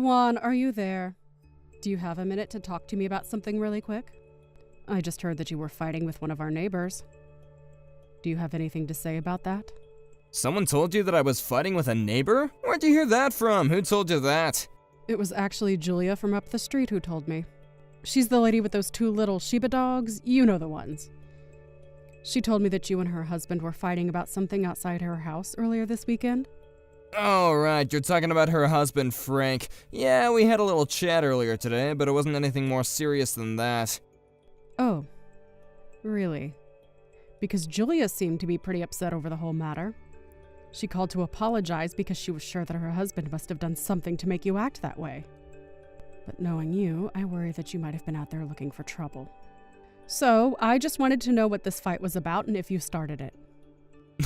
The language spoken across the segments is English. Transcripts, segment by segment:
Juan, are you there? Do you have a minute to talk to me about something really quick? I just heard that you were fighting with one of our neighbors. Do you have anything to say about that? Someone told you that I was fighting with a neighbor? Where'd you hear that from? Who told you that? It was actually Julia from up the street who told me. She's the lady with those 2 little Shiba dogs, you know the ones. She told me that you and her husband were fighting about something outside her house earlier this weekend. Oh, right, you're talking about her husband, Frank. Yeah, we had a little chat earlier today, but it wasn't anything more serious than that. Oh, really? Because Julia seemed to be pretty upset over the whole matter. She called to apologize because she was sure that her husband must have done something to make you act that way. But knowing you, I worry that you might have been out there looking for trouble. So, I just wanted to know what this fight was about and if you started it.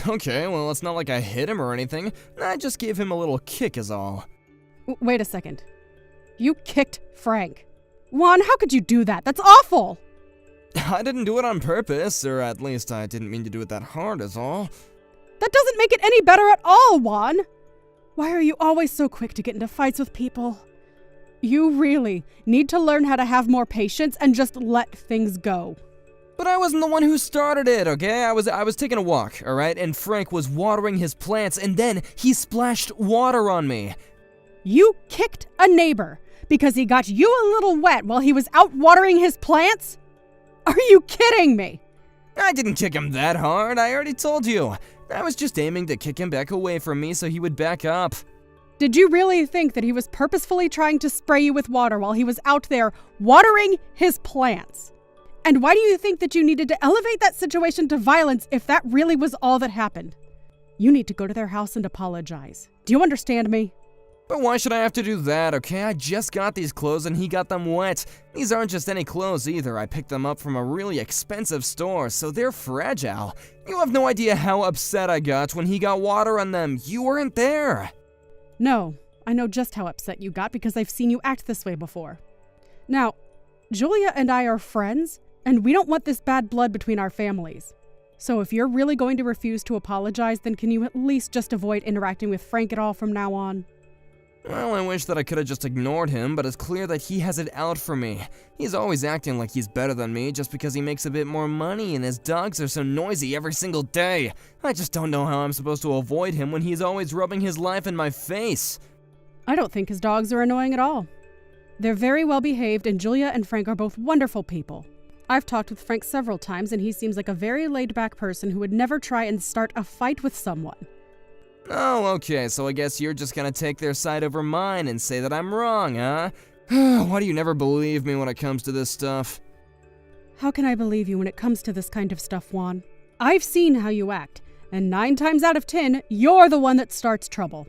Okay, well, it's not like I hit him or anything. I just gave him a little kick is all. Wait a second. You kicked Frank. Juan, how could you do that? That's awful! I didn't do it on purpose, or at least I didn't mean to do it that hard is all. That doesn't make it any better at all, Juan! Why are you always so quick to get into fights with people? You really need to learn how to have more patience and just let things go. But I wasn't the one who started it, okay? I was taking a walk, alright? And Frank was watering his plants, and then he splashed water on me. You kicked a neighbor because he got you a little wet while he was out watering his plants? Are you kidding me? I didn't kick him that hard, I already told you. I was just aiming to kick him back away from me so he would back up. Did you really think that he was purposefully trying to spray you with water while he was out there watering his plants? And why do you think that you needed to elevate that situation to violence if that really was all that happened? You need to go to their house and apologize. Do you understand me? But why should I have to do that, okay? I just got these clothes and he got them wet. These aren't just any clothes either. I picked them up from a really expensive store, so they're fragile. You have no idea how upset I got when he got water on them. You weren't there. No, I know just how upset you got because I've seen you act this way before. Now, Julia and I are friends, and we don't want this bad blood between our families. So if you're really going to refuse to apologize, then can you at least just avoid interacting with Frank at all from now on? Well, I wish that I could have just ignored him, but it's clear that he has it out for me. He's always acting like he's better than me just because he makes a bit more money and his dogs are so noisy every single day. I just don't know how I'm supposed to avoid him when he's always rubbing his life in my face. I don't think his dogs are annoying at all. They're very well behaved, and Julia and Frank are both wonderful people. I've talked with Frank several times, and he seems like a very laid-back person who would never try and start a fight with someone. Oh, okay, so I guess you're just gonna take their side over mine and say that I'm wrong, huh? Why do you never believe me when it comes to this stuff? How can I believe you when it comes to this kind of stuff, Juan? I've seen how you act, and 9 times out of 10, you're the one that starts trouble.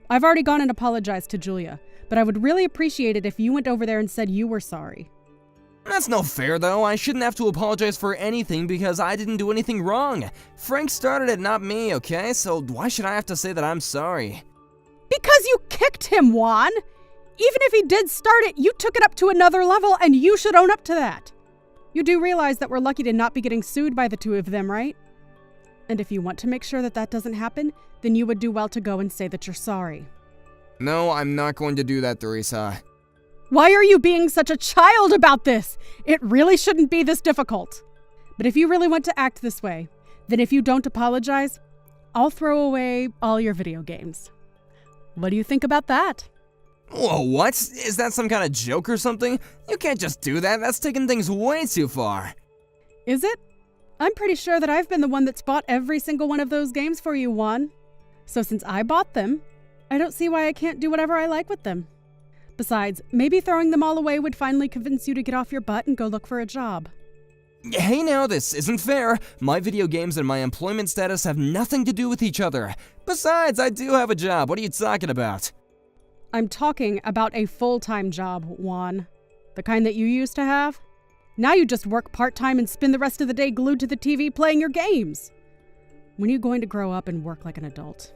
I've already gone and apologized to Julia, but I would really appreciate it if you went over there and said you were sorry. That's no fair, though. I shouldn't have to apologize for anything because I didn't do anything wrong. Frank started it, not me, okay? So why should I have to say that I'm sorry? Because you kicked him, Juan! Even if he did start it, you took it up to another level, and you should own up to that. You do realize that we're lucky to not be getting sued by the 2 of them, right? And if you want to make sure that that doesn't happen, then you would do well to go and say that you're sorry. No, I'm not going to do that, Teresa. Why are you being such a child about this? It really shouldn't be this difficult. But if you really want to act this way, then if you don't apologize, I'll throw away all your video games. What do you think about that? Whoa, what? Is that some kind of joke or something? You can't just do that. That's taking things way too far. Is it? I'm pretty sure that I've been the one that's bought every single one of those games for you, Juan. So since I bought them, I don't see why I can't do whatever I like with them. Besides, maybe throwing them all away would finally convince you to get off your butt and go look for a job. Hey now, this isn't fair. My video games and my employment status have nothing to do with each other. Besides, I do have a job. What are you talking about? I'm talking about a full-time job, Juan. The kind that you used to have. Now you just work part-time and spend the rest of the day glued to the TV playing your games. When are you going to grow up and work like an adult?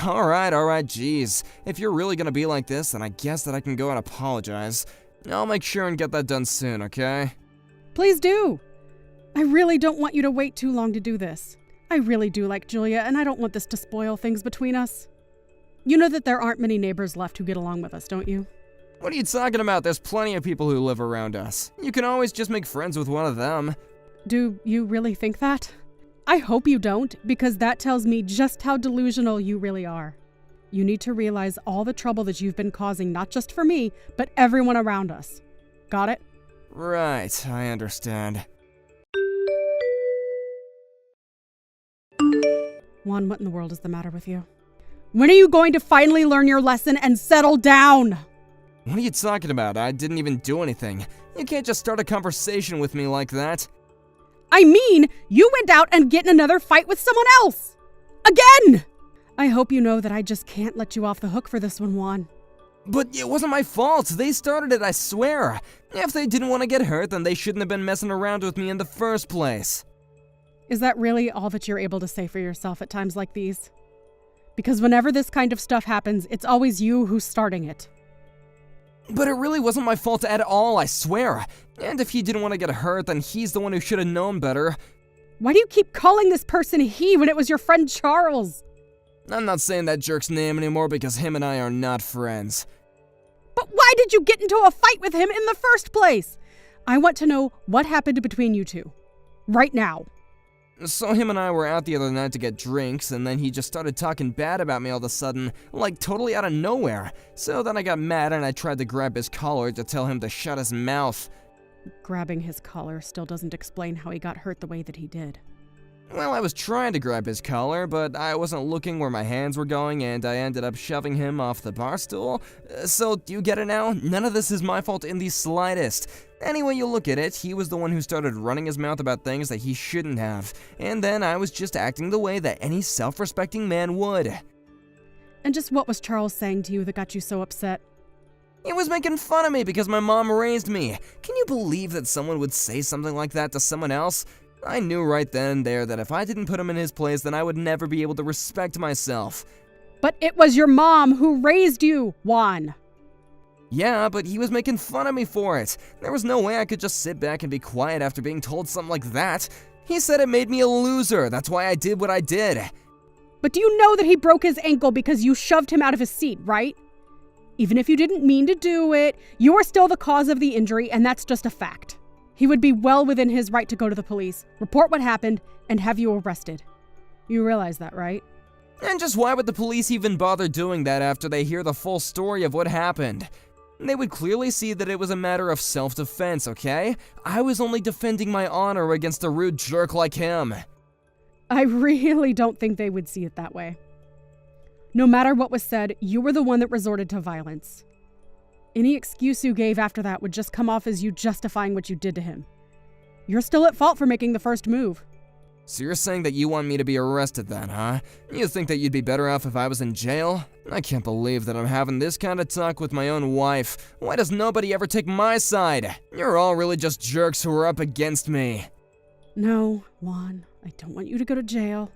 Alright, geez. If you're really gonna be like this, then I guess that I can go and apologize. I'll make sure and get that done soon, okay? Please do. I really don't want you to wait too long to do this. I really do like Julia, and I don't want this to spoil things between us. You know that there aren't many neighbors left who get along with us, don't you? What are you talking about? There's plenty of people who live around us. You can always just make friends with one of them. Do you really think that? I hope you don't, because that tells me just how delusional you really are. You need to realize all the trouble that you've been causing, not just for me, but everyone around us. Got it? Right, I understand. Juan, what in the world is the matter with you? When are you going to finally learn your lesson and settle down? What are you talking about? I didn't even do anything. You can't just start a conversation with me like that. I mean, you went out and get in another fight with someone else. Again! I hope you know that I just can't let you off the hook for this one, Juan. But it wasn't my fault. They started it, I swear. If they didn't want to get hurt, then they shouldn't have been messing around with me in the first place. Is that really all that you're able to say for yourself at times like these? Because whenever this kind of stuff happens, it's always you who's starting it. But it really wasn't my fault at all, I swear. And if he didn't want to get hurt, then he's the one who should have known better. Why do you keep calling this person he when it was your friend Charles? I'm not saying that jerk's name anymore because him and I are not friends. But why did you get into a fight with him in the first place? I want to know what happened between you two. Right now. So him and I were out the other night to get drinks, and then he just started talking bad about me all of a sudden, like totally out of nowhere. So then I got mad and I tried to grab his collar to tell him to shut his mouth. Grabbing his collar still doesn't explain how he got hurt the way that he did. Well, I was trying to grab his collar, but I wasn't looking where my hands were going, and I ended up shoving him off the bar stool. So, do you get it now? None of this is my fault in the slightest. Any way you look at it, he was the one who started running his mouth about things that he shouldn't have, and then I was just acting the way that any self-respecting man would. And just what was Charles saying to you that got you so upset? He was making fun of me because my mom raised me. Can you believe that someone would say something like that to someone else? I knew right then and there that if I didn't put him in his place, then I would never be able to respect myself. But it was your mom who raised you, Juan. Yeah, but he was making fun of me for it. There was no way I could just sit back and be quiet after being told something like that. He said it made me a loser. That's why I did what I did. But do you know that he broke his ankle because you shoved him out of his seat, right? Even if you didn't mean to do it, you are still the cause of the injury, and that's just a fact. He would be well within his right to go to the police, report what happened, and have you arrested. You realize that, right? And just why would the police even bother doing that after they hear the full story of what happened? They would clearly see that it was a matter of self-defense, okay? I was only defending my honor against a rude jerk like him. I really don't think they would see it that way. No matter what was said, you were the one that resorted to violence. Any excuse you gave after that would just come off as you justifying what you did to him. You're still at fault for making the first move. So you're saying that you want me to be arrested then, huh? You think that you'd be better off if I was in jail? I can't believe that I'm having this kind of talk with my own wife. Why does nobody ever take my side? You're all really just jerks who are up against me. No, Juan, I don't want you to go to jail.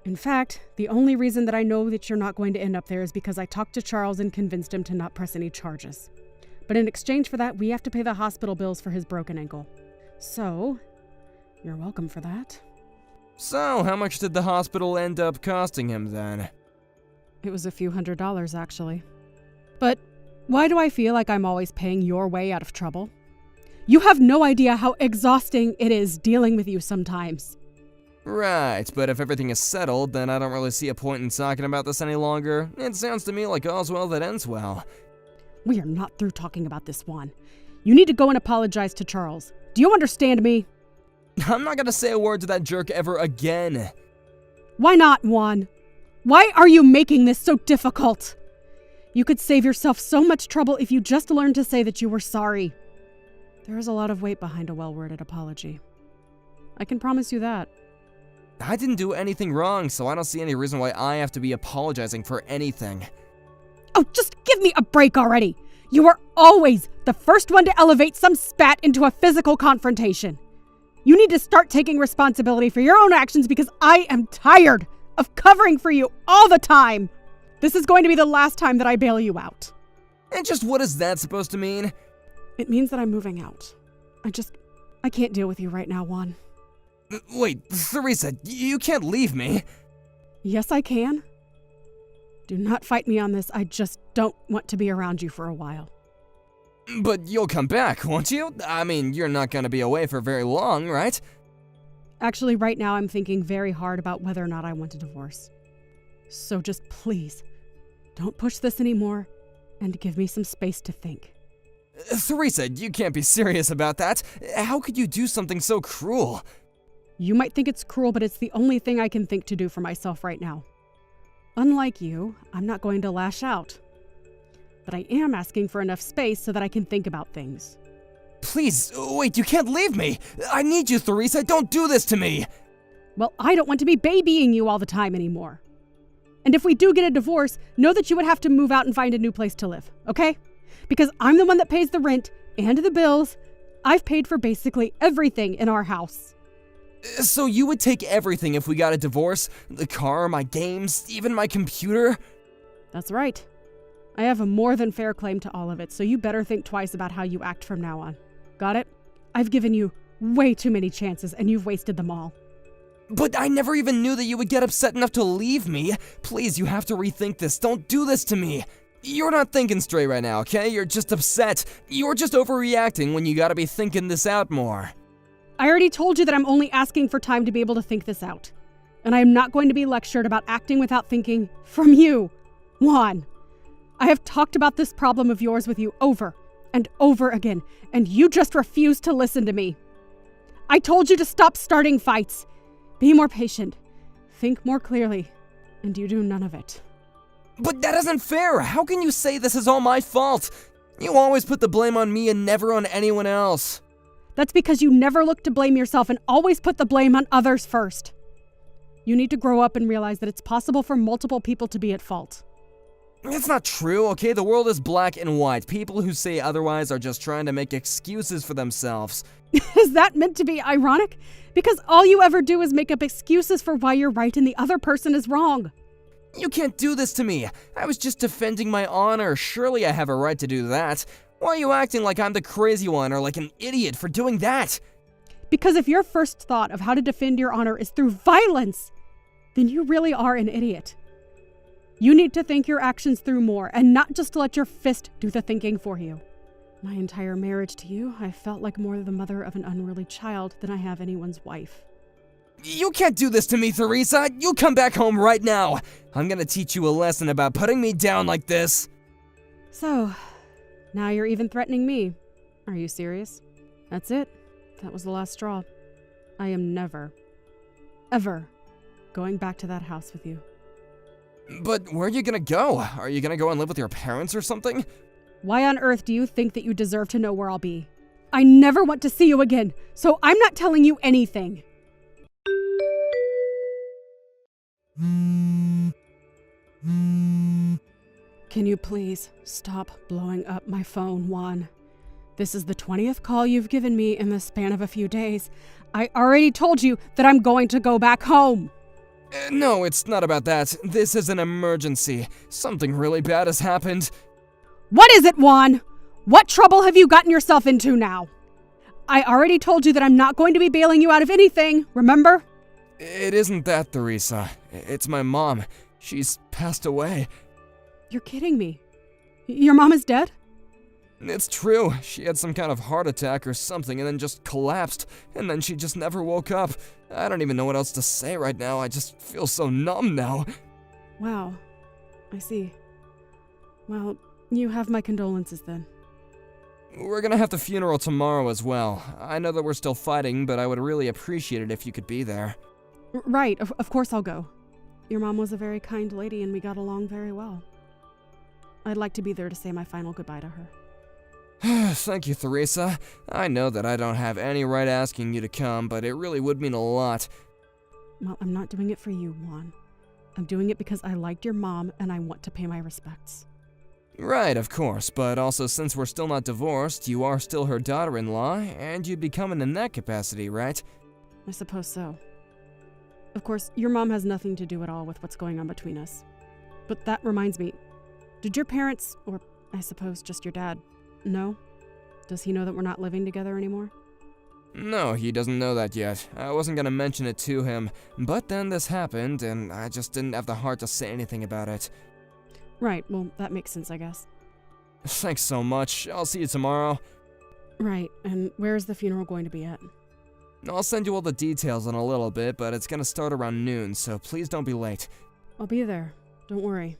In fact, the only reason that I know that you're not going to end up there is because I talked to Charles and convinced him to not press any charges. But in exchange for that, we have to pay the hospital bills for his broken ankle. So, you're welcome for that. So, how much did the hospital end up costing him then? It was a few $100s, actually. But why do I feel like I'm always paying your way out of trouble? You have no idea how exhausting it is dealing with you sometimes. Right, but if everything is settled, then I don't really see a point in talking about this any longer. It sounds to me like all's well that ends well. We are not through talking about this, Juan. You need to go and apologize to Charles. Do you understand me? I'm not gonna say a word to that jerk ever again. Why not, Juan? Why are you making this so difficult? You could save yourself so much trouble if you just learned to say that you were sorry. There is a lot of weight behind a well-worded apology. I can promise you that. I didn't do anything wrong, so I don't see any reason why I have to be apologizing for anything. Oh, just give me a break already! You are always the first one to elevate some spat into a physical confrontation. You need to start taking responsibility for your own actions because I am tired of covering for you all the time. This is going to be the last time that I bail you out. And just what is that supposed to mean? It means that I'm moving out. I can't deal with you right now, Juan. Wait, Theresa, you can't leave me. Yes, I can. Do not fight me on this. I just don't want to be around you for a while. But you'll come back, won't you? I mean, you're not gonna be away for very long, right? Actually, right now I'm thinking very hard about whether or not I want a divorce. So just please, don't push this anymore and give me some space to think. Theresa, you can't be serious about that. How could you do something so cruel? You might think it's cruel, but it's the only thing I can think to do for myself right now. Unlike you, I'm not going to lash out. But I am asking for enough space so that I can think about things. Please, wait, you can't leave me! I need you, Theresa, don't do this to me! Well, I don't want to be babying you all the time anymore. And if we do get a divorce, know that you would have to move out and find a new place to live, okay? Because I'm the one that pays the rent and the bills. I've paid for basically everything in our house. So you would take everything if we got a divorce? The car, my games, even my computer? That's right. I have a more than fair claim to all of it, so you better think twice about how you act from now on. Got it? I've given you way too many chances, and you've wasted them all. But I never even knew that you would get upset enough to leave me. Please, you have to rethink this. Don't do this to me. You're not thinking straight right now, okay? You're just upset. You're just overreacting when you gotta be thinking this out more. I already told you that I'm only asking for time to be able to think this out. And I am not going to be lectured about acting without thinking from you, Juan. I have talked about this problem of yours with you over and over again, and you just refuse to listen to me. I told you to stop starting fights. Be more patient. Think more clearly. And you do none of it. But that isn't fair! How can you say this is all my fault? You always put the blame on me and never on anyone else. That's because you never look to blame yourself and always put the blame on others first. You need to grow up and realize that it's possible for multiple people to be at fault. It's not true, okay? The world is black and white. People who say otherwise are just trying to make excuses for themselves. Is that meant to be ironic? Because all you ever do is make up excuses for why you're right and the other person is wrong. You can't do this to me. I was just defending my honor. Surely I have a right to do that. Why are you acting like I'm the crazy one or like an idiot for doing that? Because if your first thought of how to defend your honor is through violence, then you really are an idiot. You need to think your actions through more and not just let your fist do the thinking for you. My entire marriage to you, I felt like more the mother of an unruly child than I have anyone's wife. You can't do this to me, Theresa. You come back home right now. I'm gonna teach you a lesson about putting me down like this. So, now you're even threatening me. Are you serious? That's it. That was the last straw. I am never, ever going back to that house with you. But where are you gonna go? Are you gonna go and live with your parents or something? Why on earth do you think that you deserve to know where I'll be? I never want to see you again, so I'm not telling you anything. Can you please stop blowing up my phone, Juan? This is the 20th call you've given me in the span of a few days. I already told you that I'm going to go back home. No, it's not about that. This is an emergency. Something really bad has happened. What is it, Juan? What trouble have you gotten yourself into now? I already told you that I'm not going to be bailing you out of anything, remember? It isn't that, Theresa. It's my mom. She's passed away. You're kidding me. Your mom is dead? It's true. She had some kind of heart attack or something and then just collapsed. And then she just never woke up. I don't even know what else to say right now. I just feel so numb now. Wow. I see. Well, you have my condolences then. We're gonna have the funeral tomorrow as well. I know that we're still fighting, but I would really appreciate it if you could be there. Right, of course I'll go. Your mom was a very kind lady and we got along very well. I'd like to be there to say my final goodbye to her. Thank you, Theresa. I know that I don't have any right asking you to come, but it really would mean a lot. Well, I'm not doing it for you, Juan. I'm doing it because I liked your mom and I want to pay my respects. Right, of course, but also since we're still not divorced, you are still her daughter-in-law, and you'd be coming in that capacity, right? I suppose so. Of course, your mom has nothing to do at all with what's going on between us. But that reminds me, did your parents, or I suppose just your dad, know? Does he know that we're not living together anymore? No, he doesn't know that yet. I wasn't gonna mention it to him, but then this happened, and I just didn't have the heart to say anything about it. Right, well, that makes sense, I guess. Thanks so much. I'll see you tomorrow. Right, and where is the funeral going to be at? I'll send you all the details in a little bit, but it's gonna start around noon, so please don't be late. I'll be there. Don't worry.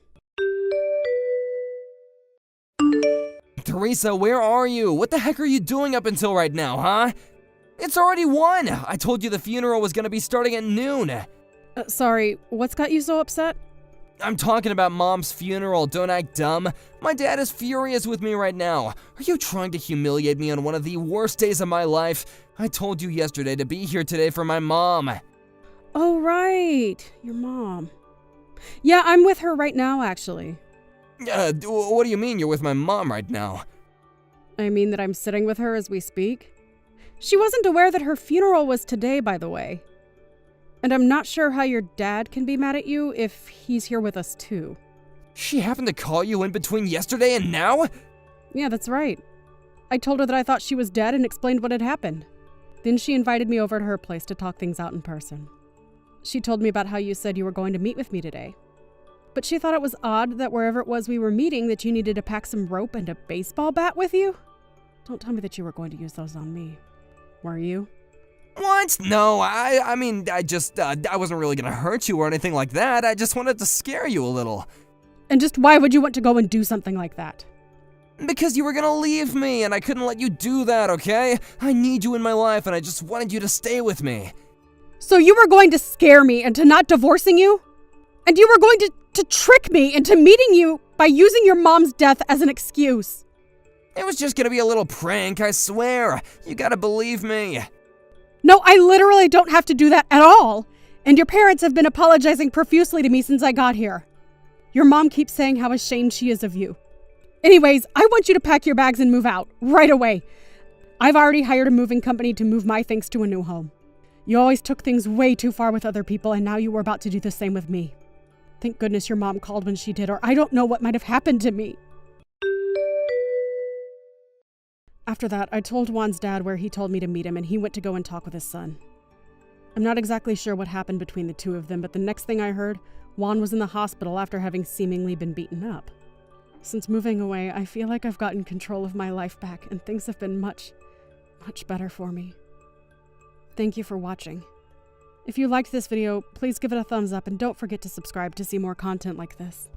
Teresa, where are you? What the heck are you doing up until right now, huh? It's already 1! I told you the funeral was gonna be starting at noon! Sorry, what's got you so upset? I'm talking about Mom's funeral, don't act dumb. My dad is furious with me right now. Are you trying to humiliate me on one of the worst days of my life? I told you yesterday to be here today for my mom. Oh, right. Your mom. Yeah, I'm with her right now, actually. What do you mean you're with my mom right now? I mean that I'm sitting with her as we speak. She wasn't aware that her funeral was today, by the way. And I'm not sure how your dad can be mad at you if he's here with us too. She happened to call you in between yesterday and now? Yeah, that's right. I told her that I thought she was dead and explained what had happened. Then she invited me over to her place to talk things out in person. She told me about how you said you were going to meet with me today. But she thought it was odd that wherever it was we were meeting that you needed to pack some rope and a baseball bat with you. Don't tell me that you were going to use those on me. Were you? What? No, I mean, I wasn't really gonna hurt you or anything like that. I just wanted to scare you a little. And just why would you want to go and do something like that? Because you were gonna leave me, and I couldn't let you do that, okay? I need you in my life, and I just wanted you to stay with me. So you were going to scare me into not divorcing you? And you were going to trick me into meeting you by using your mom's death as an excuse? It was just gonna be a little prank, I swear. You gotta believe me. No, I literally don't have to do that at all. And your parents have been apologizing profusely to me since I got here. Your mom keeps saying how ashamed she is of you. Anyways, I want you to pack your bags and move out, right away. I've already hired a moving company to move my things to a new home. You always took things way too far with other people, and now you were about to do the same with me. Thank goodness your mom called when she did, or I don't know what might have happened to me. After that, I told Juan's dad where he told me to meet him, and he went to go and talk with his son. I'm not exactly sure what happened between the two of them, but the next thing I heard, Juan was in the hospital after having seemingly been beaten up. Since moving away, I feel like I've gotten control of my life back, and things have been much, much better for me. Thank you for watching. If you liked this video, please give it a thumbs up and don't forget to subscribe to see more content like this.